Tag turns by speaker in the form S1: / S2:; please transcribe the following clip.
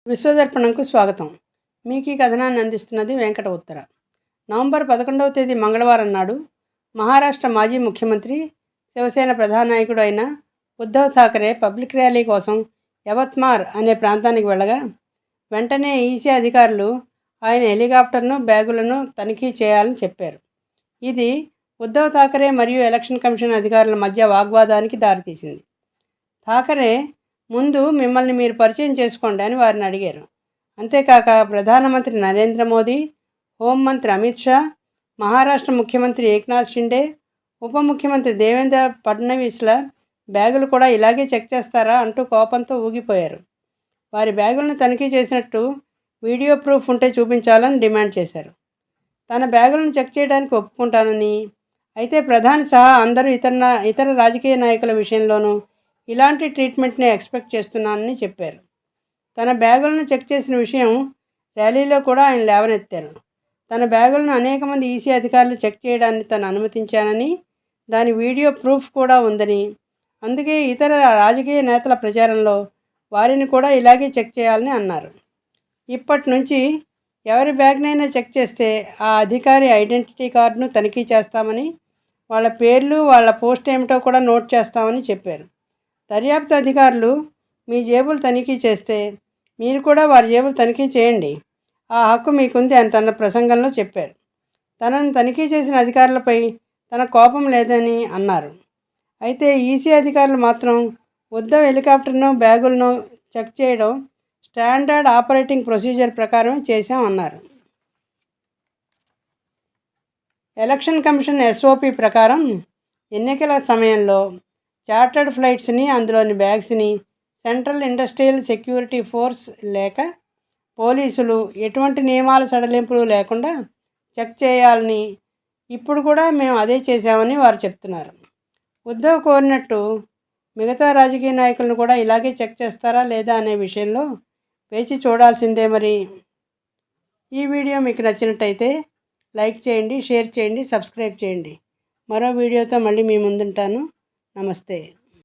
S1: విశ్వదర్పణంకు స్వాగతం. మీకు ఈ కథనాన్ని అందిస్తున్నది వెంకట ఉత్తర. నవంబర్ 11వ తేదీ మంగళవారం నాడు మహారాష్ట్ర మాజీ ముఖ్యమంత్రి, శివసేన ప్రధాన నాయకుడు అయిన ఉద్ధవ్ ఠాకరే పబ్లిక్ ర్యాలీ కోసం యవత్మార్ అనే ప్రాంతానికి వెళ్ళగా వెంటనే ఈసీ అధికారులు ఆయన హెలికాప్టర్ను, బ్యాగులను తనిఖీ చేయాలని చెప్పారు. ఇది ఉద్ధవ్ ఠాకరే మరియు ఎలక్షన్ కమిషన్ అధికారుల మధ్య వాగ్వాదానికి దారితీసింది. ఠాకరే ముందు మిమ్మల్ని మీరు పరిచయం చేసుకోండి అని వారిని అడిగారు. అంతేకాక ప్రధానమంత్రి నరేంద్ర మోదీ, హోంమంత్రి అమిత్ షా, మహారాష్ట్ర ముఖ్యమంత్రి ఏక్నాథ్ షిండే, ఉప ముఖ్యమంత్రి దేవేంద్ర ఫడ్నవీస్ల బ్యాగులు కూడా ఇలాగే చెక్ చేస్తారా అంటూ కోపంతో ఊగిపోయారు. వారి బ్యాగులను తనిఖీ చేసినట్టు వీడియో ప్రూఫ్ ఉంటే చూపించాలని డిమాండ్ చేశారు. తన బ్యాగులను చెక్ చేయడానికి ఒప్పుకుంటానని, అయితే ప్రధాని సహా అందరూ ఇతర రాజకీయ నాయకుల విషయంలోనూ ఇలాంటి ట్రీట్మెంట్ని ఎక్స్పెక్ట్ చేస్తున్నానని చెప్పారు. తన బ్యాగులను చెక్ చేసిన విషయం ర్యాలీలో కూడా ఆయన లేవనెత్తారు. తన బ్యాగులను అనేక మంది ఈసీ అధికారులు చెక్ చేయడాన్ని తను అనుమతించానని, దాని వీడియో ప్రూఫ్ కూడా ఉందని, అందుకే ఇతర రాజకీయ నేతల ప్రచారంలో వారిని కూడా ఇలాగే చెక్ చేయాలని అన్నారు. ఇప్పటి నుంచి ఎవరి బ్యాగ్నైనా చెక్ చేస్తే ఆ అధికారి ఐడెంటిటీ కార్డును తనిఖీ చేస్తామని, వాళ్ళ పేర్లు, వాళ్ళ పోస్ట్ ఏమిటో కూడా నోట్ చేస్తామని చెప్పారు. దర్యాప్తు అధికారులు మీ జేబులు తనిఖీ చేస్తే మీరు కూడా వారి జేబులు తనిఖీ చేయండి, ఆ హక్కు మీకుంది అని తన ప్రసంగంలో చెప్పారు. తనను తనిఖీ చేసిన అధికారులపై తన కోపం లేదని అన్నారు. అయితే ఈసీ అధికారులు మాత్రం ఉద్ధవ్ హెలికాప్టర్ను, బ్యాగులను చెక్ చేయడం స్టాండర్డ్ ఆపరేటింగ్ ప్రొసీజర్ ప్రకారమే చేశామన్నారు. ఎలక్షన్ కమిషన్ ఎస్ఓపి ప్రకారం ఎన్నికల సమయంలో చార్టర్డ్ ఫ్లైట్స్ని, అందులోని బ్యాగ్స్ని సెంట్రల్ ఇండస్ట్రియల్ సెక్యూరిటీ ఫోర్స్ లేక పోలీసులు ఎటువంటి నియమాల సడలింపులు లేకుండా చెక్ చేయాలని, ఇప్పుడు కూడా మేము అదే చేశామని వారు చెప్తున్నారు. ఉద్ధవ్ కోరినట్టు మిగతా రాజకీయ నాయకులను కూడా ఇలాగే చెక్ చేస్తారా లేదా అనే విషయంలో వేచి చూడాల్సిందే. మరి ఈ వీడియో మీకు నచ్చినట్టయితే లైక్ చేయండి, షేర్ చేయండి, సబ్స్క్రైబ్ చేయండి. మరో వీడియోతో మళ్ళీ మీ ముందుంటాను. నమస్తే.